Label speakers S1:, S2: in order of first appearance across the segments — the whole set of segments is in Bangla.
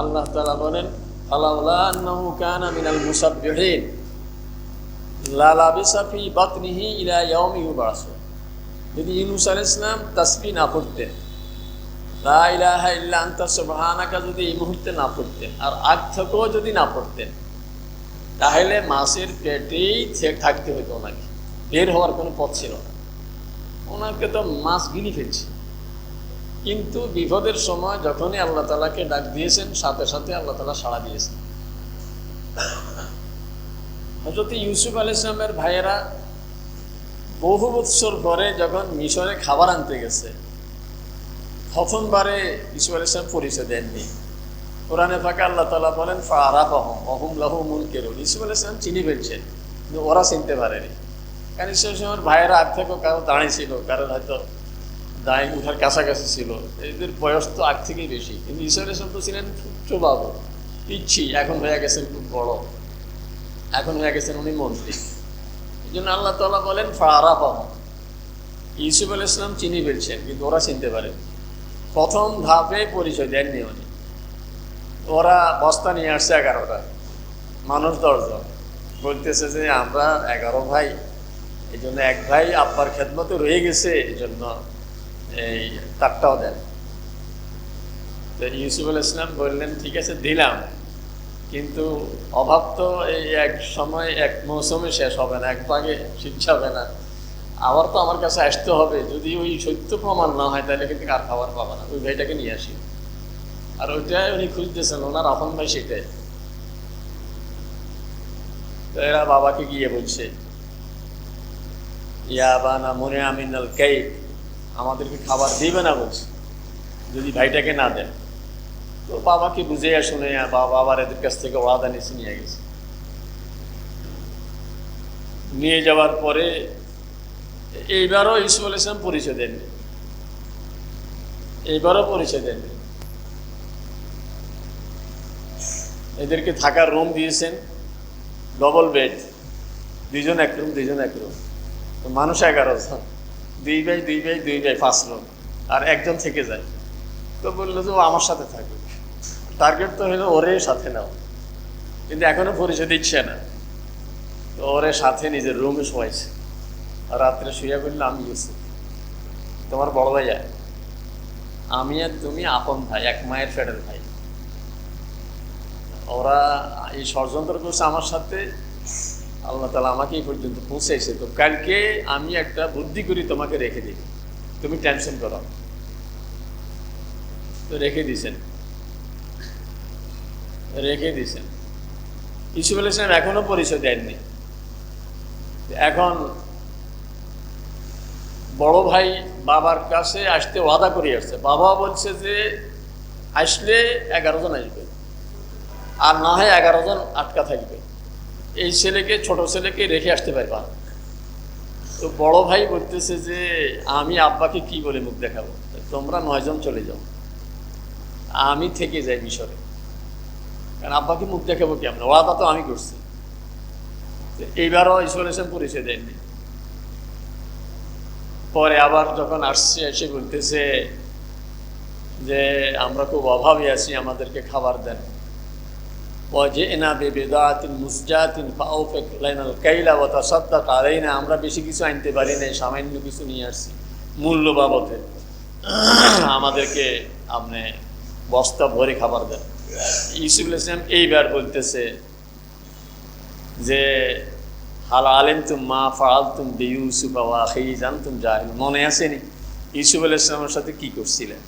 S1: আল্লাহ তাআলা বলেন, ফালাউলা আন্নাহু কানা মিনাল মুসাব্বিহিন লা লাবিসা ফি বাতনিহি ইলা ইয়াউমি ইউবাসুন। যদি ইউনূস আলাইহিস সালাম তাসবিহ না পড়তেন, লা ইলাহা ইল্লা আনতা সুবহানাকা যদি এই মুহূর্তে না পড়তেন, আর আগ থেকেও যদি না পড়তেন, তাহলে মাছের পেটেই থাকতে হতো ওনাকে, বের হওয়ার কোনো পথ ছিল না। ওনাকে তো মাছ গিলি ফেলছে। কিন্তু বিপদের সময় যখনই আল্লাহ তাআলাকে ডাক দিয়েছেন, সাথে সাথে আল্লাহ তাআলা সাড়া দিয়েছেন। হযরত ইউসুফ আলাইহিস সালামের ভাইয়েরা বহু বৎসর পরে যখন মিশরে খাবার আনতে গেছে, প্রথমবারে ইউসুফ আলাইহিস সালাম পরিচয় দেননি। কোরআনে পাকে আল্লাহ তাআলা বলেন, ফাআরাফাহুম ওয়া হুম লাহু মুনকিরুন। ইউসুফ আলাইহিস সালাম চিনি ফেলছেন, কিন্তু ওরা চিনতে পারেনি। কারণ ইউসুফ আলাইহিস সালামের ভাইয়েরা আগ থেকেও কারো দাঁড়িয়ে ছিল, কারণ হয়তো দাঁড়িয়ে উঠার কাছাকাছি ছিল। এদের বয়স তো আগ থেকেই বেশি। কিন্তু ইউসুফ আলাইহিস সালাম তো ছিলেন ছোট বাবু, পিচ্ছি, এখন হয়ে গেছেন খুব বড়, এখন হয়ে গেছেন উনি মন্ত্রী। এই জন্য আল্লাহ তাআলা বলেন, ফাআরাফাহুম। ইউসুফ আলাইহিস সালাম চিনি ফেলছেন, কিন্তু ওরা চিনতে পারে। প্রথম ধাপে পরিচয় দেননি উনি। ওরা বস্তা নিয়ে আসছে 11টা, মানুষ 10 জন। বলতেছে যে আমরা 11 ভাই, এই জন্য এক ভাই আব্বার খেদমতে রয়ে গেছে, এই জন্য এই তারটাও দেন। তো ইউসুফ আলাইহিস সালাম বললেন, ঠিক আছে দিলাম, কিন্তু অভাব তো এই এক সময় এক মৌসুমে শেষ হবে না, এক ভাগে শিক্ষা হবে না। আবার তো আমার কাছে আসতে হবে। যদি ওই সত্য প্রমাণ না হয়, তাহলে কিন্তু আর খাবার পাবে না। ওই ভাইটাকে নিয়ে আসি। আর ওইটাই উনি খুঁজতেছেন, ওনার আপন ভাই সেটাই। তো এরা বাবাকে গিয়ে বলছে, ইয়া আবানা মুনিআ মিনাল কাইদ, আমাদেরকে খাবার দিবে না বলছে যদি ভাইটাকে না দেন। তো বাবাকে বুঝিয়ে শুনে বাবা আবার এদের কাছ থেকে ওয়াদা নিয়ে গেছে। নিয়ে যাওয়ার পরে এইবারও ইউসুফ আলাইহিস সালাম পরিচয় দেননি, এইবারও পরিচয় দেননি। এদেরকে থাকার রুম দিয়েছেন, ডবল বেড, 2 জন 1 রুম, 2 জন 1 রুম। মানুষ 11 জন, 2 ভাই 2 ভাই 2 ভাই 5 রুম, আর একজন থেকে যায়। তো বললো যে ও আমার সাথে থাকবে। টার্গেট তো হলো ওরে সাথে নাও, কিন্তু এখনো পরিচয় দিচ্ছে না। তো ওরে সাথে নিজের রুমে শোয়াইছে। আর রাত্রে শুয়ে বললো, আমি ইউসুফ, তোমার বড় ভাইয়া, আমি আর তুমি আপন ভাই, এক মায়ের ফেডের ভাই। ওরা এই ষড়যন্ত্র করছে আমার সাথে, আল্লাহ তাআলা আমাকে এই পর্যন্ত পৌঁছাইছে। তো কালকে আমি একটা বুদ্ধি করি তোমাকে রেখে দিই, তুমি টেনশন করো। তো রেখে দিছেন। ইউসুফ আলাইহিস সালাম এখনো পরিচয় দেননি। এখন বড় ভাই বাবার কাছে আসতে ওয়াদা করে আসছে। বাবা বলছে যে আসলে 11 জন আসবে, আর না হয় 11 জন আটকা থাকবে। এই ছেলেকে, ছোট ছেলেকে রেখে আসতে পারবা। তো বড় ভাই বলতেছে যে আমি আব্বাকে কি বলে মুখ দেখাবো, তোমরা 9 জন চলে যাও, আমি থেকে যাই মিশরে। কারণ আব্বাকে মুখ দেখাবো কি, আমরা ওয়াদা তো আমি করছি। এইবারও ইউসুফ আলাইহিস সালাম পরিচয় দেননি। পরে আবার যখন আসছে, এসে বলতেছে যে আমরা খুব অভাবে আছি, আমাদেরকে খাবার দেন। ওয়াজি'না বিবিদাতিন মুসজাতিন ফাআউফিক লানাল কাইলা ওয়া তাসাদ্দাক আলাইনা, আমরা বেশি কিছু আনতে পারি নাই, সামান্য কিছু নিয়ে আসছি মূল্য বাবদে, আমাদেরকে আপনি বস্তা ভরে খাবার দেন। ইউসুফ আলাইহিস সালাম এইবার বলতেছে যে হাল আলিমতুম মা ফাআলতুম বিইউসুফ ওয়া আখিহি আনতুম জাহিল, মনে আসেনি ইউসুফ আলাইহিস সালামের সাথে কি করছিলেন?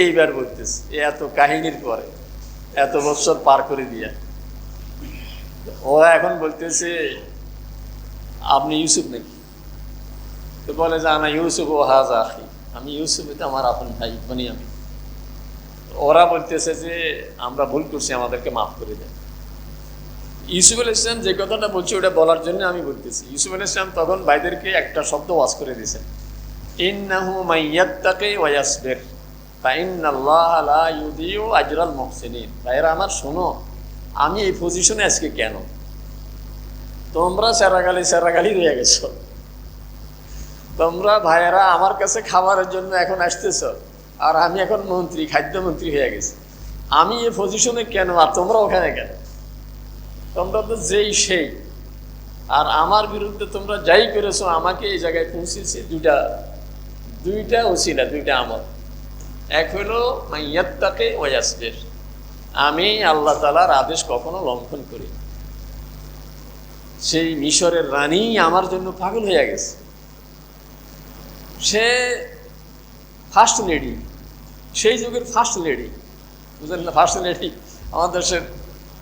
S1: এইবার বলতেছে, এত কাহিনীর পরে, এত বছর পার করে দিয়া ওরা এখন বলতেছে আপনি ইউসুফ নাকি? তো বলে যে আনা ইউসুফ ও হাযা আখি, আমি ইউসুফ, এটা আমার আপন ভাই বনিয়ামিন। ওরা বলতেছে যে আমরা ভুল করছি, আমাদেরকে মাফ করে দেন। ইউসুফ আলাইহিস সালাম যে কথাটা বলছে ওটা বলার জন্য আমি বলতেছি। ইউসুফ আলাইহিস সালাম তখন ভাইদেরকে একটা শব্দ ওয়াজ করে দিয়েছেন, ইন্নাহু মাইয়াত্তাকি ওয়া ইয়াসবির ফাইন্নাল্লাহা লা ইউযিউ আজরাল মুহসিনিন। ভাইরা আমার শোনো, আমি এই পজিশনে আজকে কেন? তোমরা সেরাগালি রয়ে গেছো, তোমরা ভাইয়েরা আমার কাছে খাবারের জন্য এখন আসতেছ, আর আমি এখন মন্ত্রী, খাদ্যমন্ত্রী হয়ে গেছি। আমি এই পজিশনে কেন আর তোমরা ওখানে কেন? তোমরা তো যেই সেই, আর আমার বিরুদ্ধে তোমরা যাই করেছো আমাকে এই জায়গায় পৌঁছেছে দুইটা ওসিলা, দুইটা আমল। এক হলো মাইয়াত্তাকে ওয়াসবির, আমি আল্লাহ তাআলার আদেশ কখনো লঙ্ঘন করি না। সেই মিশরের রানী আমার জন্য পাগল হয়ে গেছে। সে ফার্স্ট লেডি, সেই যুগের ফার্স্ট লেডি, বুঝলেন না? ফার্স্ট লেডি আমাদের দেশের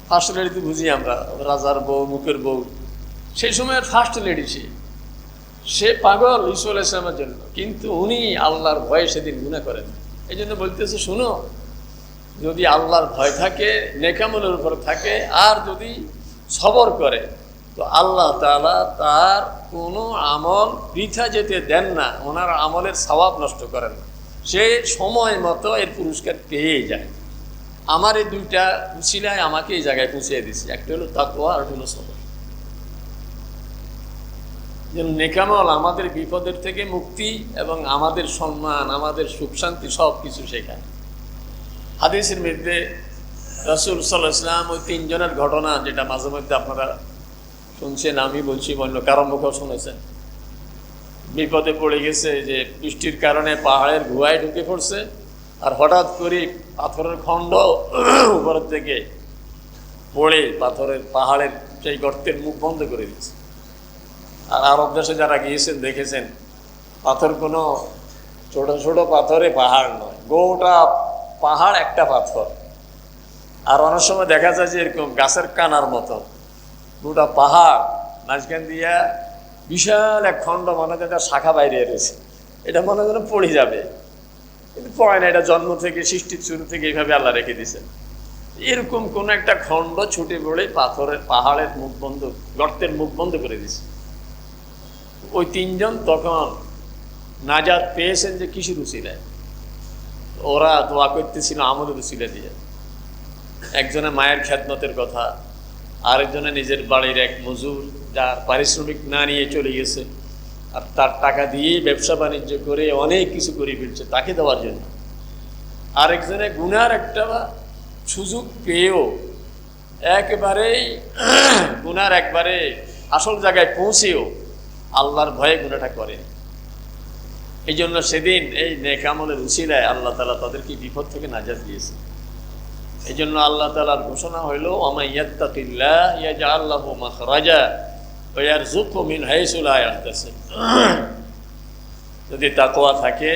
S1: ফার্স্ট লেডি তো বুঝি আমরা, রাজার বউ, মুখের বউ। সেই সময়ের ফার্স্ট লেডি সে পাগল ঈসা আলাইহিস সালামের জন্য, কিন্তু উনি আল্লাহর ভয়ে সেদিন গুনাহ করেন। এই জন্য বলতেছে, শুনো, যদি আল্লাহর ভয় থাকে, নেকামলের উপর থাকে, আর যদি সবর করে, তো আল্লাহ তাআলা তার কোনো আমল বৃথা যেতে দেন না, ওনার আমলের সওয়াব নষ্ট করেন না, সে সময় মতো এর পুরস্কার পেয়ে যায়। আমার এই দুইটা উসিলায় আমাকে এই জায়গায় পৌঁছে দিচ্ছে, একটা হলো তাকওয়া আর হলো সবর। যেন নেকামল আমাদের বিপদের থেকে মুক্তি এবং আমাদের সম্মান, আমাদের সুখ শান্তি সব কিছু শেখায়। হাদিসের মধ্যে রাসূল সাল্লাল্লাহু আলাইহি ওয়াসাল্লাম ওই তিনজনের ঘটনা, যেটা মাঝে মধ্যে আপনারা শুনছেন, আমি বলছি, অন্য কারো মুখেও শুনেছেন। বিপদে পড়ে গেছে, যে বৃষ্টির কারণে পাহাড়ের গুহায় ঢুকে পড়ছে, আর হঠাৎ করে পাথরের খণ্ড উপরের থেকে পড়ে পাহাড়ের সেই গর্তের মুখ বন্ধ করে দিচ্ছে। আর আরব দেশে যারা গিয়েছেন দেখেছেন, পাথর কোনো ছোট ছোট পাথরে পাহাড় নয়, গোটা পাহাড় একটা পাথর। আর অনেক সময় দেখা যায় যে এরকম গাছের কানার মতো গোটা পাহাড়, মাঝখান দিয়া বিশাল এক খণ্ড, মনে হয় তার শাখা বাইরে রয়েছে, এটা মনে যেন পড়ে যাবে, কিন্তু পড়ে না। এটা জন্ম থেকে, সৃষ্টির শুরু থেকে এইভাবে আল্লাহ রেখে দিয়েছেন। এরকম কোন একটা খণ্ড ছুটে পড়ে পাহাড়ের মুখ বন্ধ, গর্তের মুখ বন্ধ করে দিছে। ওই তিনজন তখন নাজাত পেয়েছেন যে কিসের উসিলায়? ওরা দোয়া করতেছিল আমলের উসিলা দিয়ে। একজনে মায়ের খেদমতের কথা, আরেকজনে নিজের বাড়ির এক মজুর যার পারিশ্রমিক না নিয়ে চলে গেছে, আর তার টাকা দিয়েই ব্যবসা বাণিজ্য করে অনেক কিছু করে ফেলছে, তাকে দেওয়ার জন্য। আরেকজনে গুনার একটা সুযোগ পেয়েও একেবারেই গুনার একবারে আসল জায়গায় পৌঁছেও আল্লাহর ভয়ে গুনাহটা করেন। এই জন্য সেদিন এই নেক আমলের উসিলায় আল্লাহ তাআলা তাদেরকে বিপদ থেকে নাজাত দিয়েছে। এই জন্য আল্লাহ তাআলার ঘোষণা হইল, ওয়ামান ইয়াত্তাকিল্লাহ ইয়াজআল লাহু মাখরাজা ওয়া ইয়ারযুকহু মিন হাইসু লা ইয়াহতাসিব। যদি তাকওয়া থাকে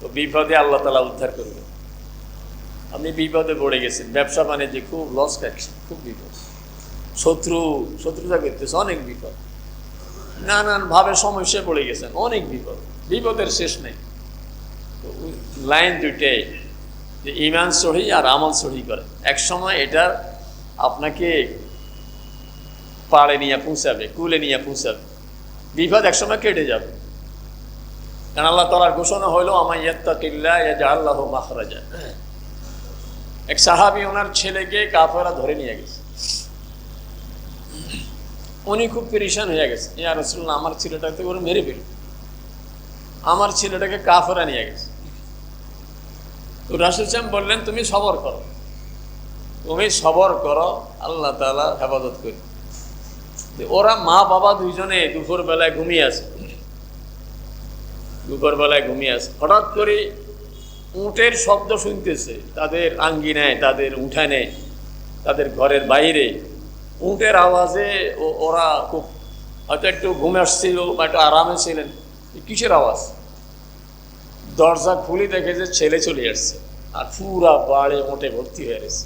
S1: তো বিপদে আল্লাহ তাআলা উদ্ধার করবে। আপনি বিপদে পড়ে গেছেন, ব্যবসা বাণিজ্যে খুব লস খাচ্ছেন, খুব বিপদ, শত্রুতা করতেছে, অনেক বিপদ, নানানভাবে সমস্যায় পড়ে গেছেন, অনেক বিপদ, বিপদের শেষ নেই। লাইন দুইটাই, যে ঈমান সহি আর আমল সহি করে। এক সময় এটা আপনাকে পাড়ে নিয়ে পৌঁছাবে, কুলে নিয়ে পৌঁছাবে, বিপদ এক সময় কেটে যাবে। কারণ আল্লাহ তাআলার ঘোষণা হইল, ওয়ামান ইয়াত্তাকিল্লাহ ইয়াজআল লাহু মাখরাজা। এক সাহাবী, ওনার ছেলেকে কাফেররা ধরে নিয়ে গেছে, উনি খুব পেরেশান হয়ে গেছে, ইয়া রাসূলুল্লাহ, আমার ছেলেটাকে ওরা মেরে ফেল, আমার ছেলেটাকে কাফেররা নিয়ে গেছে। তো রাসূল সাল্লাল্লাহু আলাইহি ওয়াসাল্লাম বললেন, তুমি সবর করো, তুমি সবর করো, আল্লাহ তাআলা হেফাজত করে। ওরা মা বাবা দুইজনে দুপুরবেলায় ঘুমিয়ে আছে, হঠাৎ করে উটের শব্দ শুনতেছে তাদের আঙ্গিনায়, তাদের উঠানে, তাদের ঘরের বাইরে উটের আওয়াজে ওরা খুব হয়তো একটু ঘুমে আসছিল বা একটু আরামে ছিলেন। কিসের আওয়াজ? দরজা খুলে দেখে যে ছেলে চলে আসছে, আর পুরা বাড়ি উটে ভর্তি হয়ে গেছে।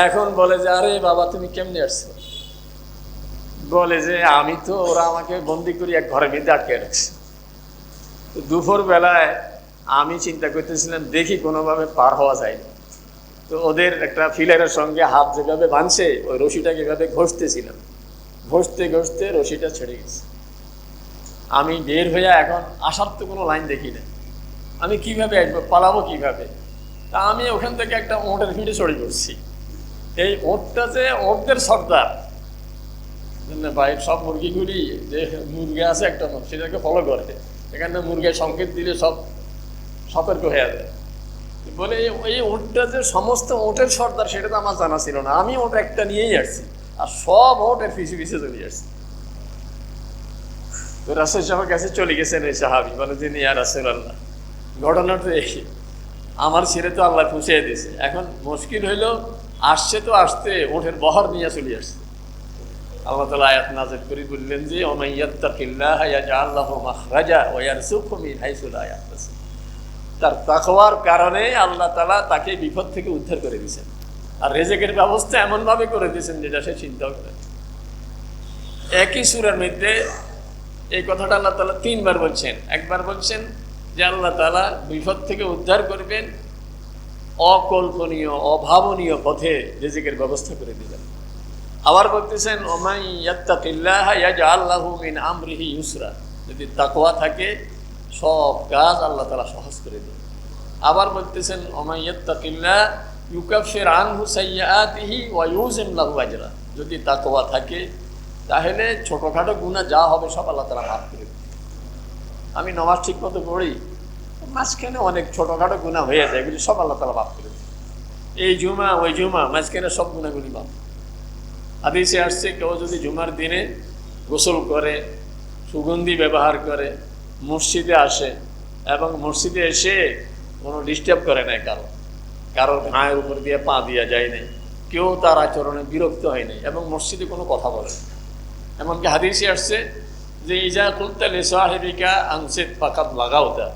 S1: এখন বলে যে, আরে বাবা তুমি কেমনে আসছো? বলে যে, আমি তো, ওরা আমাকে বন্দি করে এক ঘরের ভিতরে আটকে রাখছে। তো দুপুর বেলায় আমি চিন্তা করতেছিলাম, দেখি কোনোভাবে পার হওয়া যায় না। তো ওদের একটা ফিলারের সঙ্গে হাত যেভাবে বাঁধছে, ওই রশিটাকে এভাবে ঘষতেছিলাম, ঘষতে ঘষতে রশিটা ছেড়ে গেছে। আমি বের হয়ে এখন আসার তো কোনো লাইন দেখি না, আমি কিভাবে আসবো, পালাবো কিভাবে? তা আমি ওখান থেকে একটা ওটের ভিড়ে চড়ে পড়ছি। এই ওটটা যে ওটদের সর্দার, ভাই সব মুরগিগুলি যে মুরগি আছে একটা সেটাকে ফলো করে, এখানে মুরগির সংকেত দিলে সব সতর্ক হয়ে যায়। বলে এই উটটা যে সমস্ত উটের সর্দার সেটা তো আমার জানা ছিল না, আমি ওটা একটা নিয়েই আসছি, আর সব উটের পিছু পিছিয়ে চলে আসছি। তো রাসূল সাহেবের কাছে চলে গেছেন এই সাহাবী, বলে যে ইয়া রাসূলুল্লাহ, ঘটনাটা এই, আমার ছেলে তো আল্লাহ পুষিয়ে দিয়েছে, এখন মুশকিল হইলো আসছে তো আসতে উটের বহর নিয়ে চলে আসছে। আল্লাহ তাআলা আয়াত নাযিল করে বললেন যে ওমান ইয়াত্তাকিল্লাহা ইয়াজআল লাহু মাখরাজা ওয়া ইয়ারযুকহু মিন হাইসু লা ইয়াহতাসিব। তার তাকওয়ার কারণে আল্লাহ তাআলা তাকে বিপদ থেকে উদ্ধার করে দিয়েছেন, আর রিজিকের ব্যবস্থা এমনভাবে করে দিয়েছেন যেটা সে চিন্তাও করে। একই সূরার মধ্যে এই কথাটা আল্লাহ তাআলা 3 বার বলছেন। একবার বলছেন যে আল্লাহ তাআলা বিপদ থেকে উদ্ধার করবেন, অকল্পনীয় অভাবনীয় পথে রিজিকের ব্যবস্থা করে দিবেন। আবার বলতেছেন ওমান ইয়াত্তাকিল্লাহা ইয়াজআল লাহু মিন আমরিহি ইউসরা, যদি তাকওয়া থাকে সব কাজ আল্লাহ তাআলা সহজ করে দেন। আবার বলতেছেন ওমান ইয়াত্তাকিল্লাহ ইউকাফির আনহু সাইয়্যাতিহি ওয়া ইউযিম লাহু আজরা, যদি তাকওয়া থাকে তাহলে ছোটখাটো গুনাহ যা হবে সব আল্লাহ তাআলা মাফ করে দেন। আমি নামাজ ঠিক মতো পড়ি, মাঝখানে অনেক ছোটখাটো গুনাহ হয়ে যায়, এগুলি সব আল্লাহ তাআলা মাফ করে দেন। এই জুমা ওই জুমা মাঝখানে সব গুনাহগুলি মাফ। হাদিসে আসছে কেউ যদি জুমার দিনে গোসল করে, সুগন্ধি ব্যবহার করে, মসজিদে আসে এবং মসজিদে এসে কোনো ডিস্টার্ব করে নাই, কারোর ঘায়ের উপর দিয়ে পা দিয়া যায় নাই, কেউ তার আচরণে বিরক্ত হয় নাই এবং মসজিদে কোনো কথা বলে। এমনকি হাদিসে আসছে যে ইজা কুলতা লিসাহিবিকা আনসিত ফাকাত লাগাউতা,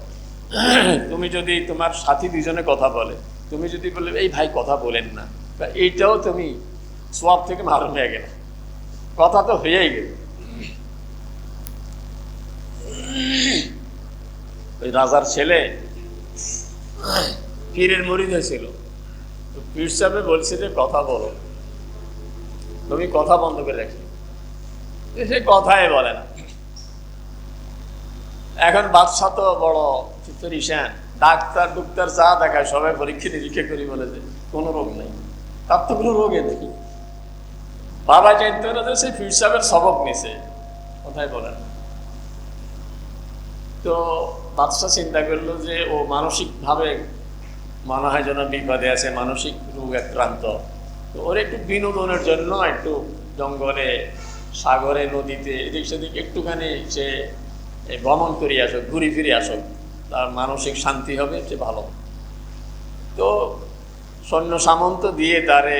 S1: তুমি যদি তোমার সাথী দুজনে কথা বলে, তুমি যদি বলে এই ভাই কথা বলেন না, এইটাও তুমি সওয়াব থেকে মারুম হয়ে গেল, কথা তো হয়েই গেল। ওই রাজার ছেলে পীরের মুরিদ হয়েছিল, তো পীর সাহেব বলছে যে কথা বলো, তুমি কথা বন্ধ করে রাখি, সে কথাই বলে না। এখন বাদশা তো বড় পরিশান, ডাক্তার ডুক্তার যা দেখায় সবাই পরীক্ষা নিরীক্ষা করি, বলে যে কোনো রোগ নেই, তার তো কোনো রোগে দেখি। বাবা জানতে না যে সে পীর সাহেবের সবক নিছে, কথাই বলে না। তো বাদশা চিন্তা করলো যে ও মানসিকভাবে মনে হয় যেন বিপদে আছে, মানসিক রোগ আক্রান্ত, তো ওর একটু বিনোদনের জন্য একটু জঙ্গলে, সাগরে, নদীতে এদিক সেদিক একটুখানি সে ভ্রমণ করে আসুক, ঘুরে ফিরে আসুক, তার মানসিক শান্তি হবে, সে ভালো। তো সৈন্য সামন্ত দিয়ে তারে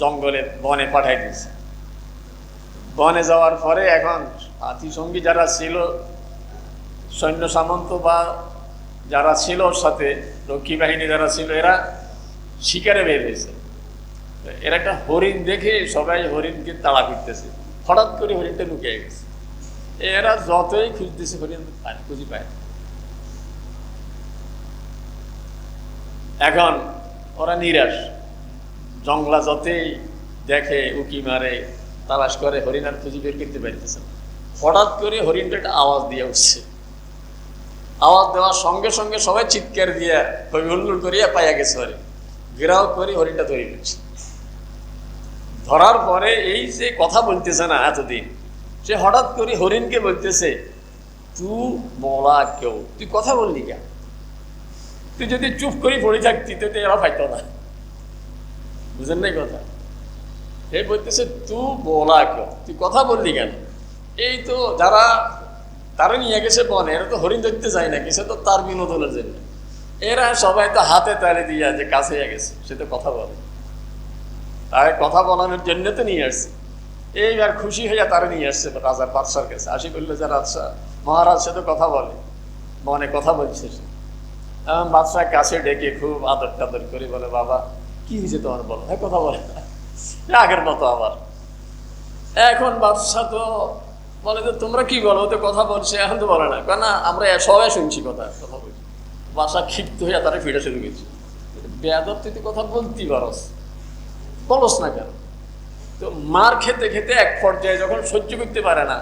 S1: জঙ্গলে বনে পাঠাই দিয়েছে। বনে যাওয়ার পরে এখন সাথী সঙ্গী যারা ছিল, সৈন্য সামন্ত বা যারা ছিল ওর সাথে, রক্ষী বাহিনী যারা ছিল, এরা শিকারে বের হয়েছে। এরা একটা হরিণ দেখে সবাই হরিণকে তাড়া করতেছে, হঠাৎ করে হরিণটা লুকিয়ে গেছে। এরা যতই খুঁজতেছে হরিণ খুঁজে পায়। এখন ওরা নিরাশ, জঙ্গলা যতই দেখে, উকি মারে, তালাশ করে, হরিণ আর খুঁজে বের করতে পারতেছে না। হঠাৎ করে হরিণটা একটা আওয়াজ দিয়ে উঠছে, আওয়াজ দেওয়ার সঙ্গে সঙ্গে সবাই চিৎকার দিয়া হই হুল্লোড় করিয়া পাইয়া গেছে হরিণ। ঘেরাও করে হরিণটা তৈরি করছে। ধরার পরে এই যে কথা বলতেছে না এতদিন, সে হঠাৎ করে হরিণকে বলতেছে তুই বলা কেউ, তুই কথা বললি কেন? তুই যদি চুপ করে পড়ে থাকতি তো এরা পাইত না। বুঝেন নাই কথা? সে বলতেছে তুই বলা কেউ, তুই কথা বললি কেন? এই তো যারা তারা নিয়ে গেছে বনে, এরা তো হরিণ ধরতে যায় না, সে তো তার বিনোদনের জন্য। এরা সবাই তো হাতে তালি দিয়া যে কাছে গেছে, সে তো কথা বলে, তাই কথা বলানোর জন্য তো নিয়ে আসছে। এইবার খুশি হইয়া তারা নিয়ে আসছে রাজার বাদশার কাছে। আসি করলো যে রাজা মহারাজ সে তো কথা বলে, মনে কথা বলছে সে। বাদশাহ কাছে ডেকে খুব আদর টাদর করে বলে বাবা কি হয়েছে তোমার, বলো। হ্যাঁ কথা বলে না, আগের মতো আবার। এখন বাদশাহ তো বলে যে তোমরা কি বলো, তো কথা বলছে, এখন তো বলে না, কেন আমরা সবাই শুনছি কথা বলছি। বাদশাহ ক্ষিপ্ত হইয়া তারা ফিরে শুরু করছে, বেয়াদব তুই কথা বলতেই পারস, বলস না কেন? তো মার খেতে খেতে এক পর্যায়ে যখন সহ্য করতে পারে না,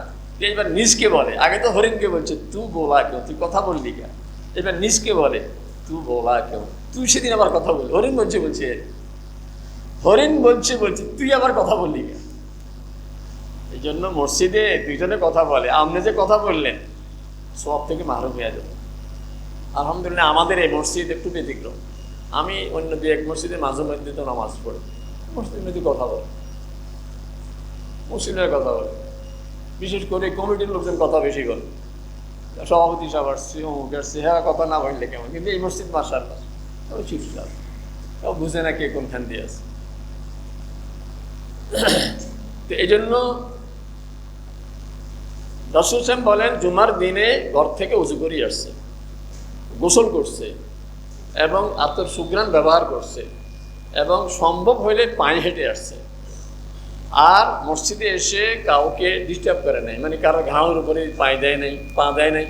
S1: এইবার নিজকে বলে, আগে তো হরিণকে বলছে তুই বলা কেউ, তুই কথা বললি কেন? এবার নিজকে বলে তুই বলা কেউ, তুই সেদিন আবার কথা বললি। হরিণ বলছে হরিণ বলছে তুই আবার কথা বললি কেন? এই জন্য মসজিদে দুইজনে কথা বলে, আপনি যে কথা বললেন সব থেকে মাহরুম হয়ে যাবে। আলহামদুলিল্লাহ আমাদের এই মসজিদ একটু ব্যতিক্রম। আমি অন্য দু এক মসজিদে মাঝে মধ্যে তো নামাজ পড়ি, মসজিদের মধ্যে কথা বলে, মসজিদের কথা বলে, বিশেষ করে কমিটির লোকজন কথা বেশি বলে, সভাপতি সাহেব আসছে, অমুক আসছে, হ্যাঁ কথা না বললে কেমন। কিন্তু এই মসজিদ মাসার চুপচাপ, কেউ বুঝে না কে কোনখান দিয়ে আছে। তো এই জন্য রাসূল সাল্লাল্লাহু আলাইহি ওয়াসাল্লাম বলেন জুমার দিনে ঘর থেকে উযু করে আসছে, গোসল করছে এবং আতর সুঘ্রাণ ব্যবহার করছে এবং সম্ভব হইলে পায়ে হেঁটে আসছে, আর মসজিদে এসে কাউকে ডিস্টার্ব করে নাই, মানে কারো ঘাড়ের উপরে পা দেয় নাই।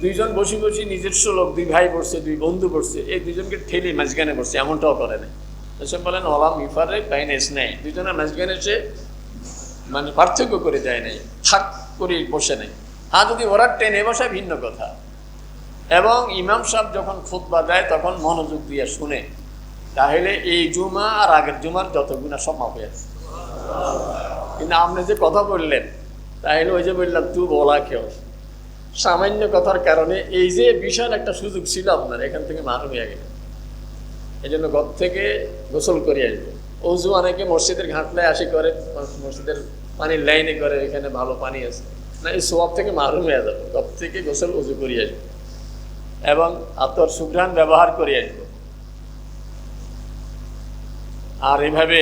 S1: দুইজন বসে বসে নিজস্ব লোক, দুই ভাই বসছে, দুই বন্ধু বসছে, এই দুজনকে ঠেলে মাঝখানে বসছে, এমনটাও করে নাই। এসব বলেন ওলা মিফারে বাইনেস নেই, দুজনের মাঝখানে এসে মানে পার্থক্য করে দেয় নাই, থাক করে বসে নেই। হ্যাঁ, যদি ওরা টেনে বসে ভিন্ন কথা। এবং ইমাম সাহেব যখন খুতবা দেয় তখন মনোযোগ দিয়ে শুনে, তাহলে এই জুমা আর আগের জুমার যত গুণা সব মাপ হয়ে আছে। কিন্তু আপনি যে কথা বললেন, তাহলে ওই যে বললাম তুই বলা কেউ সামান্য কথার কারণে এই যে বিশাল একটা সুযোগ ছিল আপনার, এখান থেকে মার হয়ে গেল। এই জন্য ঘর থেকে গোসল করে আসবে। অজু অনেকে মসজিদের ঘাটলায় আসি করে, মসজিদের পানির লাইনে করে, এখানে ভালো পানি আছে না, এই সোয়াব থেকে মারুম হয়ে যাবে। ঘর থেকে গোসল অজু করে আসবে এবং আতর সুঘ্রাণ ব্যবহার করে আসবে। আর এভাবে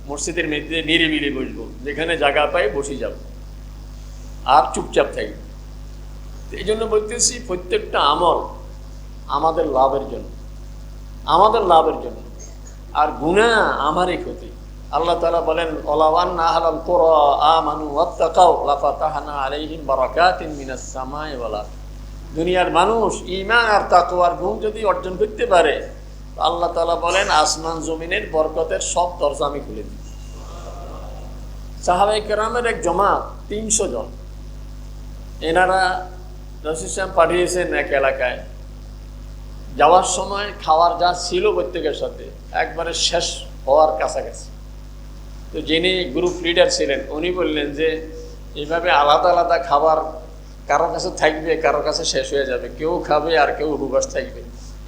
S1: মসজিদের মধ্যে নিরিবিলি বসবো, যেখানে জায়গা পাই বসে যাব আর চুপচাপ থাকবো। এই জন্য বলতেছি প্রত্যেকটা আমল আমাদের লাভের জন্য, আমাদের লাভের জন্য, আর গুনাহ আমারই ক্ষতি। আল্লাহ তাআলা বলেন ওয়ালাওয়ান আহলাল কুরা আমানু ওয়াত্তাকাউ লাফাতাহনা আলাইহিম বারাকাতিন মিনাস সামাই ওয়াল আরদ। দুনিয়ার মানুষ ঈমান আর তাকওয়ার গুণ যদি অর্জন করতে পারে, আল্লাহ তাআলা বলেন আসমান জমিনের বরকতের সব দরজা আমি খুলে দিই। সাহাবায়ে কেরামের এক জমাত ৩০০ জন, এনারা রাসূল সাহেব পাঠিয়েছেন এক এলাকায়। যাওয়ার সময় খাওয়ার যা ছিল প্রত্যেকের সাথে একবারে শেষ হওয়ার কাছাকাছি। তো যিনি গ্রুপ লিডার ছিলেন উনি বললেন যে এইভাবে আলাদা আলাদা খাবার কারো কাছে থাকবে, কারো কাছে শেষ হয়ে যাবে, কেউ খাবে আর কেউ উপবাস থাকবে।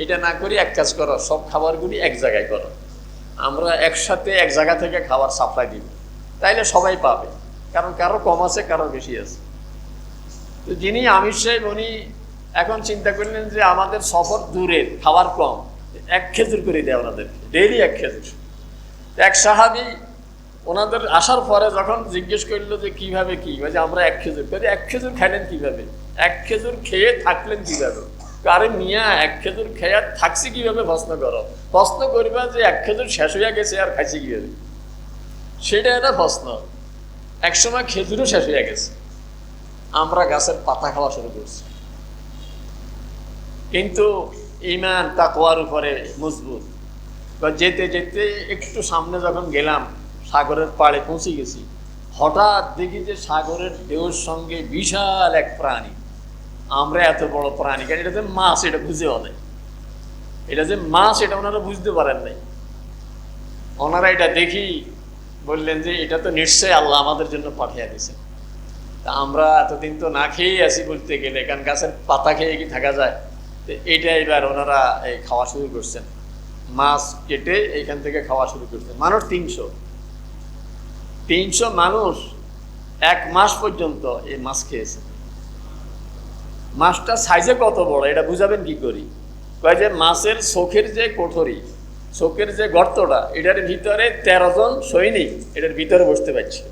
S1: এটা না করি এক কাজ করো, সব খাবারগুলি এক জায়গায় করো, আমরা একসাথে এক জায়গা থেকে খাবার সাপ্লাই দিব, তাইলে সবাই পাবে, কারণ কারো কম আছে কারো বেশি আছে। তো যিনি আমির সাহেব উনি এখন চিন্তা করলেন যে আমাদের সফর দূরের, খাবার কম, এক খেজুর করে দেয় ওনাদেরকে, ডেইলি এক খেজুর। এক সাহাবী ওনাদের আসার পরে যখন জিজ্ঞেস করলো যে কিভাবে কি, যে আমরা এক খেজুর করে, এক খেজুর খাইলেন কিভাবে, এক খেজুর খেয়ে থাকলেন কিভাবে? আরে মিয়া, এক খেজুর খেয়ে থাকছি কিভাবে প্রশ্ন করো, প্রশ্ন করবা যে এক খেজুর শেষ হয়ে গেছে আর খাইছি কিভাবে, সেটা একটা প্রশ্ন। একসময় খেজুরও শেষ হয়ে গেছে, আমরা গাছের পাতা খাওয়া শুরু করছি। কিন্তু ঈমান তাকওয়ার উপরে মজবুত। যেতে যেতে একটু সামনে যখন গেলাম, সাগরের পাড়ে পৌঁছে গেছি, হঠাৎ দেখি যে সাগরের ঢেউর সঙ্গে বিশাল এক প্রাণী। আমরা এত বড় প্রাণী, কারণ এটা যে মাছ এটা বুঝেও নেই, এটা যে মাছ এটা ওনারা বুঝতে পারেন নাই। ওনারা এটা দেখি বললেন যে এটা তো নিশ্চয়ই আল্লাহ আমাদের জন্য পাঠিয়ে দিয়েছেন। তা আমরা এতদিন তো না খেয়েই আসি বলতে গেলে, কারণ গাছের পাতা খেয়ে কি থাকা যায়। তো এইটা এবার ওনারা এই খাওয়া শুরু করছেন, মাছ কেটে এইখান থেকে খাওয়া শুরু করছেন। মানুষ ৩০০ মানুষ ১ মাস পর্যন্ত এই মাছ খেয়েছে। মাছটা সাইজে কত বড় এটা বুঝাবেন কি করি? কয় যে মাছের চোখের যে কোঠরি, চোখের যে গর্তটা, এটার ভিতরে ১৩ জন সৈনিক এটার ভিতরে বসতে পারছে।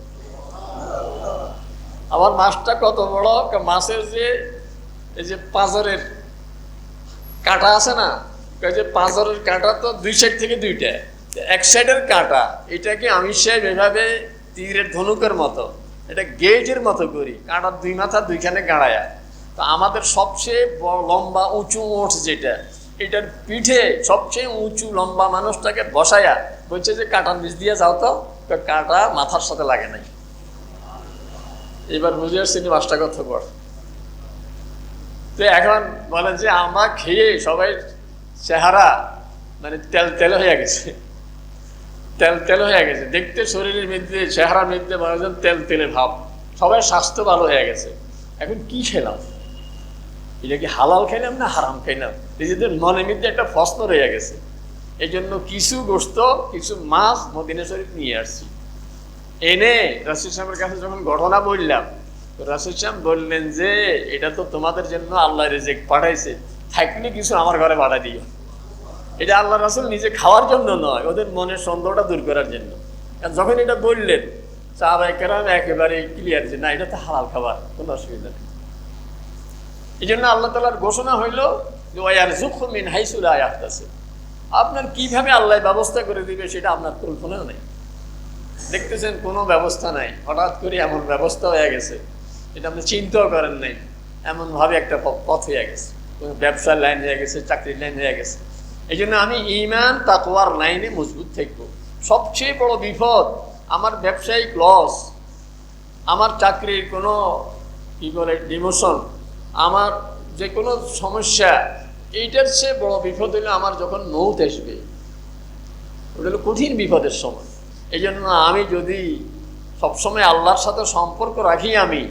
S1: আবার মাছটা কত বড়, মাছের যে এই যে পাঁজরের কাঁটা আছে না, যে পাঁজরের কাঁটা তো দুই সাইড থেকে দুইটা, এক সাইডের কাঁটা এটাকে আমি সাহেব এভাবে তীরের ধনুকের মতো, এটা গেটের মতো করি, কাঁটার দুই মাথা দুইখানে গাড়ায়া। তো আমাদের সবচেয়ে লম্বা উঁচু ওঠ যেটা, এটার পিঠে সবচেয়ে উঁচু লম্বা মানুষটাকে বসায়া বলছে যে কাঁটার নিচ দিয়ে যাও, তো কাঁটা মাথার সাথে লাগে নাই। এবার বুঝে আসছি মাছটা কত বড়। তো এখন বলেন যে আমরা খেয়ে সবাই চেহারা মানে তেল হয়ে গেছে, তেল হয়ে গেছে, দেখতে শরীরের মধ্যে চেহারার মধ্যে মানুষজন তেলে ভাব, সবাই স্বাস্থ্য ভালো হয়ে গেছে। এখন কি খেলাম, এটা কি হালাল খাইলাম না হারাম খাইলাম? নিজেদের মনের মধ্যে একটা প্রশ্ন রয়ে গেছে। এই জন্য কিছু গোশত কিছু মাছ মদিনা শরীফ নিয়ে আসছি। এনে রাসূল সাহেবের কাছে যখন ঘটনা বললাম, রাসূল সাহেব বললেন যে এটা তো তোমাদের জন্য আল্লাহ রিজিক পাঠাইছে, থাকলে কিছু আমার ঘরে পাঠাই দিও। এটা আল্লাহ রাসূল নিজে খাওয়ার জন্য নয়, ওদের মনের সন্দেহটা দূর করার জন্য। যখন এটা বললেন সাহাবায়ে কেরাম একেবারে ক্লিয়ার যে না, এটা তো হালাল খাবার, কোনো অসুবিধা নেই। এই জন্য আল্লাহ তাআলার ঘোষণা হইল যে ওয়ারযুকহু মিন হাইসু লা ইয়াহতাসিব। আপনার কিভাবে আল্লাহ ব্যবস্থা করে দিবে সেটা আপনার কল্পনাও নেই। দেখতেছেন কোনো ব্যবস্থা নাই, হঠাৎ করে এমন ব্যবস্থা হয়ে গেছে এটা আপনি চিন্তাও করেন নাই, এমনভাবে একটা পথ হয়ে গেছে, কোনো ব্যবসার লাইন হয়ে গেছে, চাকরির লাইন হয়ে গেছে। এই জন্য আমি ঈমান তাকওয়ার লাইনে মজবুত থাকবো। সবচেয়ে বড় বিপদ আমার ব্যবসায়িক লস, আমার চাকরির কোনো কি বলে ডিমোশন, আমার যে কোনো সমস্যা, এইটার চেয়ে বড় বিপদ হলো আমার যখন মৌত আসবে, ওটা হলো কঠিন বিপদের সময়। এই জন্য আমি যদি সবসময় আল্লাহর সাথে সম্পর্ক রাখি, আমি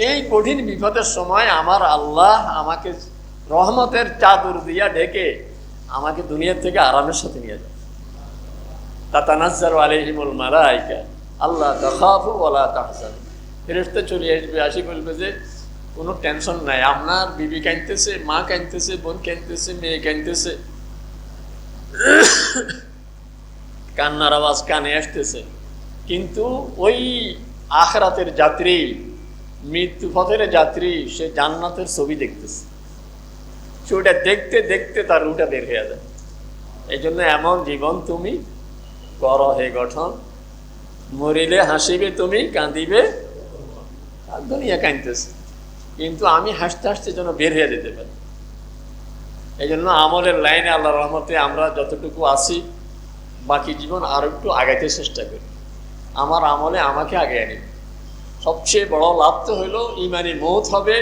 S1: এই কঠিন বিপদের সময় আমার আল্লাহ আমাকে রহমতের চাদর দিয়া ঢেকে আমাকে দুনিয়ার থেকে আরামের সাথে নিয়ে যায়। তাতানাজ্জালু আলাইহিমুল মালায়েকা আল্লা তাখাফু ওয়ালা তাহজানু। ফেরেশতা চলে আসবে, আসি বলবে যে কোনো টেনশন নাই, আপনার বিবি কাঁদতেছে, মা কাঁদতেছে, বোন কাঁদতেছে, মেয়ে কাঁদতেছে, কান্নার আওয়াজ কানে আসতেছে, কিন্তু ওই আখিরাতের যাত্রী, মৃত্যু পথের যাত্রী, সে জান্নাতের ছবি দেখতেছে। সে ওটা দেখতে দেখতে তার রুটা বের হয়ে যায়। এই জন্য এমন জীবন তুমি করো হে গঠন, মরিলে হাসিবে তুমি, কাঁদিবে আর দুনিয়া কাঁদতেছে, কিন্তু আমি হাসতে হাসতে যেন বের হয়ে যেতে পারি। এই জন্য আমলের লাইনে আল্লাহ রহমতে আমরা যতটুকু আছি, বাকি জীবন আরো একটু আগাইতে চেষ্টা করি, আমার আমলে আমাকে আগে আনি। সবচেয়ে বড় লাভ তো হইলো ইমানি মৌত হবে,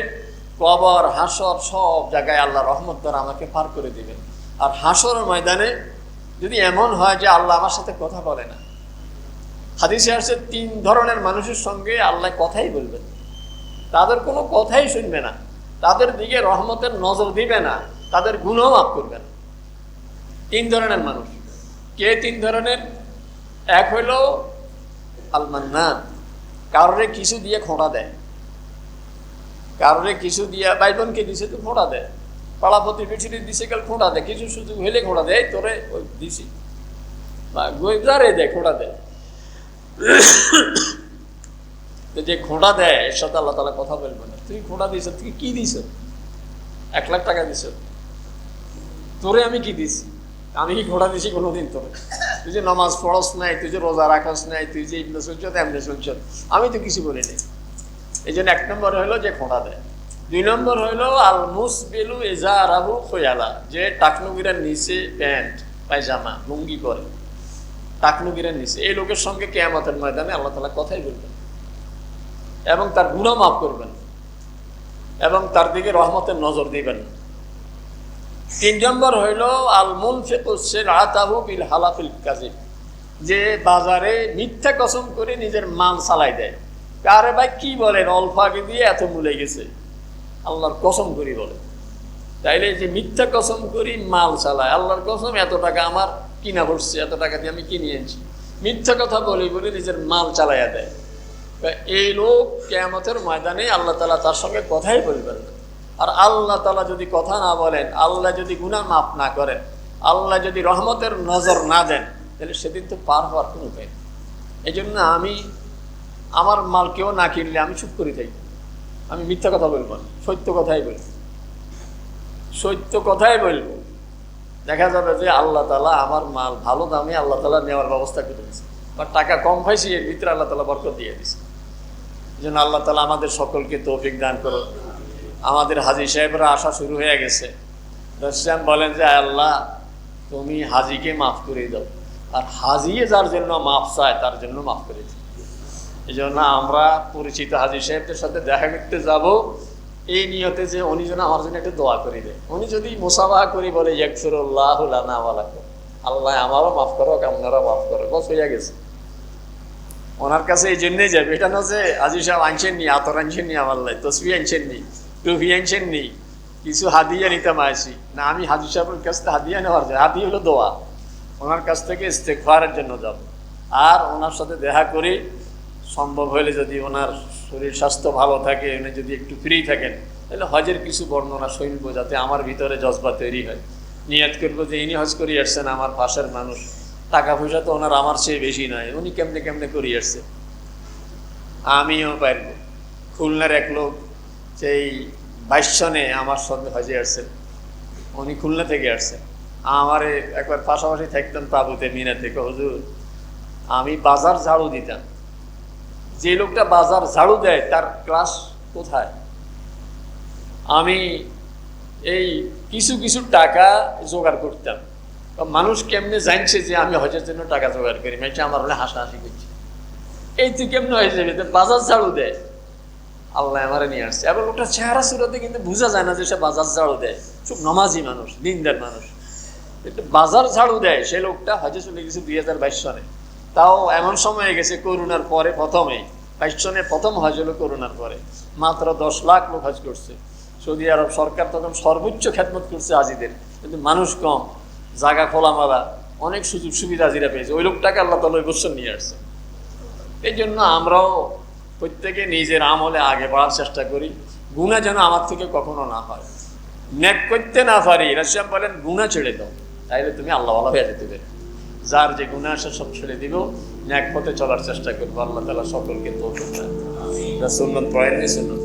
S1: কবর হাসর সব জায়গায় আল্লাহ রহমত দ্বারা আমাকে পার করে দিবেন। আর হাসরের ময়দানে যদি এমন হয় যে আল্লাহ আমার সাথে কথা বলে না, হাদিসে আসছে 3 ধরনের মানুষের সঙ্গে আল্লাহ কথাই বলবেন, তাদের কোনো কথাই শুনবে না, তাদের দিকে রহমতের নজর দিবে না, তাদের গুনাহ মাফ করবে না। 3 ধরনের মানুষ। কে 3 ধরনের? এক হইল আল মান্নান, কারোরে কিছু দিয়ে খোঁড়া দেয়, কারোরে কিছু দিয়ে, ভাই বোনকে দিছে তো খোঁড়া দেয়, পাড়া প্রতিবেশীদের দিছে গেল খোঁড়া দেয়, কিছু সুযোগ হইলে খোঁড়া দেয়, তোরে ওই দিছি বা গোয়েদারে দেয়, খোঁড়া দেয়। যে খোঁড়া দেয় এর সাথে আল্লাহ তাআলা কথা বলবে না। তুই খোঁড়া দিছ, তুই কি দিছ? 1 লাখ টাকা দিছ, তোরে আমি কি দিছি? আমি কি খোঁড়া দিছি কোনোদিন তোরে? তুই যে নামাজ পড়স নাই, তুই যে রোজা রাখাস নাই, তুই যে ইবনে চলছ এমনি চলছ, আমি তো কিছু বলি নাই। এই জন্য 1 নম্বর হইলো যে খোঁড়া দেয়। 2 নম্বর হইলো আল মুসবিলু ইজারাহু খুয়ালা, যে টাকনুগিরার নিচে প্যান্ট পায়জামা লুঙ্গি করে, টাকনুগিরার নিচে। এই লোকের সঙ্গে কিয়ামতের ময়দানে আল্লাহ তাআলা কথাই বলবেন এবং তার গুনাহ মাফ করবেন এবং তার দিকে রহমতের নজর দিবেন। 3 নম্বর হইল আল মুনফিকু সিরআতাহু বিল হালাফিল কাযিব, যে বাজারে মিথ্যা কসম করে নিজের মাল চালাই দেয়। আরে ভাই কি বলেন, অল্প আগে দিয়ে এত মূলে গেছে, আল্লাহর কসম করি বলে। তাইলে যে মিথ্যা কসম করি মাল চালায়, আল্লাহর কসম এত টাকা আমার কিনা পড়ছে, এত টাকা দিয়ে আমি কিনে এনেছি, মিথ্যা কথা বলে বলে নিজের মাল চালাইয়া দেয়। এই লোক কিয়ামতের ময়দানে আল্লাহ তাআলা তার সঙ্গে কথাই বলবেন না। আর আল্লাহ তাআলা যদি কথা না বলেন, আল্লাহ যদি গুনাহ মাফ না করেন, আল্লাহ যদি রহমতের নজর না দেন, তাহলে সেদিন তো পার হওয়ার কোনো উপায় নেই। এই জন্য আমি আমার মাল কেউ না কিনলে আমি চুপ করে থাকি, আমি মিথ্যা কথা বলবো না, সত্য কথাই বলবো, সত্য কথাই বলবো। দেখা যাবে যে আল্লাহ তাআলা আমার মাল ভালো দামে আল্লাহ তাআলা নেওয়ার ব্যবস্থা করে দিয়েছে, বা টাকা কম পাইছি এর ভিতরে আল্লাহ তাআলা বরকত দিয়ে দিয়েছে। এই জন্য আল্লাহ তাআলা আমাদের সকলকে তৌফিক দান করুন। আমাদের হাজী সাহেবরা আসা শুরু হয়ে গেছে। রসুল বলেন যে আল্লাহ তুমি হাজীকে মাফ করে দাও, আর হাজিয়ে যার জন্য মাফ চায় তার জন্য মাফ করে দিও। এই জন্য আমরা পরিচিত হাজী সাহেবদের সাথে দেখা করতে যাব এই নিয়তে যে উনি যেন আমার জন্য একটু দোয়া করে দেয়। উনি যদি মুসাফাহা করি বলে ইয়াগফিরুল্লাহু লানা ওয়া লাকুম, আল্লাহ আমারও মাফ করো, আপনারাও মাফ করো, বস হয়ে গেছে। ওনার কাছে এই জন্যই যাবে, এটা না যে হাজী সাহেব আনছেন নি, আতর আনছেন নি, আমার লাই তসবিহ আনছেন নি, টুপি আনছেন নি, কিছু হাদিয়া নিতাম আসি না। আমি হাজী সাহেবের কাছ থেকে হাদিয়া নেওয়ার যায়, হাদিয়া হলো দোয়া। ওনার কাছ থেকে ইস্তেগফারের জন্য যাব, আর ওনার সাথে দেখা করি, সম্ভব হলে যদি ওনার শরীর স্বাস্থ্য ভালো থাকে, উনি যদি একটু ফ্রি থাকেন, তাহলে হজের কিছু বর্ণনা শুনব, যাতে আমার ভিতরে জজবা তৈরি হয়। নিয়ত করবো যে ইনি হজ করিয়ে আসছেন, আমার পাশের মানুষ, টাকা পয়সা তো ওনার আমার চেয়ে বেশি নয়, উনি কেমনে কেমনে করিয়ে আসছে, আমিও পারব। খুলনার এক লোক সেই 22 সনে আমার সঙ্গে হজে আসছেন, উনি খুলনা থেকে আসছেন, আমার একবার পাশাপাশি থাকতেন তাবুতে মিনা থেকে। হুজুর, আমি বাজার ঝাড়ু দিতাম, যে লোকটা বাজার ঝাড়ু দেয় তার ক্লাস কোথায়? আমি এই কিছু কিছু টাকা জোগাড় করতাম, মানুষ কেমনে জানছে যে আমি হজের জন্য টাকা জোগাড় করি, মেয়েটা আমার হলে হাসাহাসি করছে, এই তুই কেমনে হয়ে যাবে, বাজার ঝাড়ু দেয়। আল্লাহ আমারে নিয়ে আসছে। এবার লোকটা চেহারা সুরতে কিন্তু বোঝা যায় না যে সে বাজার ঝাড়ু দেয়, খুব নমাজি মানুষ, দিনদার মানুষ, কিন্তু বাজার ঝাড়ু দেয়। সে লোকটা হজে চলে গেছে 2022 সনে, তাও এমন সময় গেছে করোনার পরে, প্রথমেই 22 সনে প্রথম হজ হলো করোনার পরে, মাত্র 10 লাখ লোক হজ করছে। সৌদি আরব সরকার তখন সর্বোচ্চ খেদমত করছে হাজিদের, কিন্তু মানুষ কম, জায়গা খোলামেলা, অনেক সুযোগ সুবিধা হাজিরা পেয়েছে। ওই লোকটাকে আল্লাহ তাআলা ওই বছর নিয়ে আসছে। এই জন্য আমরাও প্রত্যেকে নিজের আমলে আগে বাড়ার চেষ্টা করি, গুনাহ যেন আমার থেকে কখনো না হয়। নেক করতে না পারি, রাসূল বলেন গুনাহ ছেড়ে দাও, তাইলে তুমি আল্লাহওয়ালা হয়ে যেতে পারবে। যার যে গুনাহ আছে সব ছেড়ে দিব, নেক পথে চলার চেষ্টা করবো। আল্লাহ তাআলা সকলকে তৌফিক দান। সুন্নাত পড়েন, সুন্নাত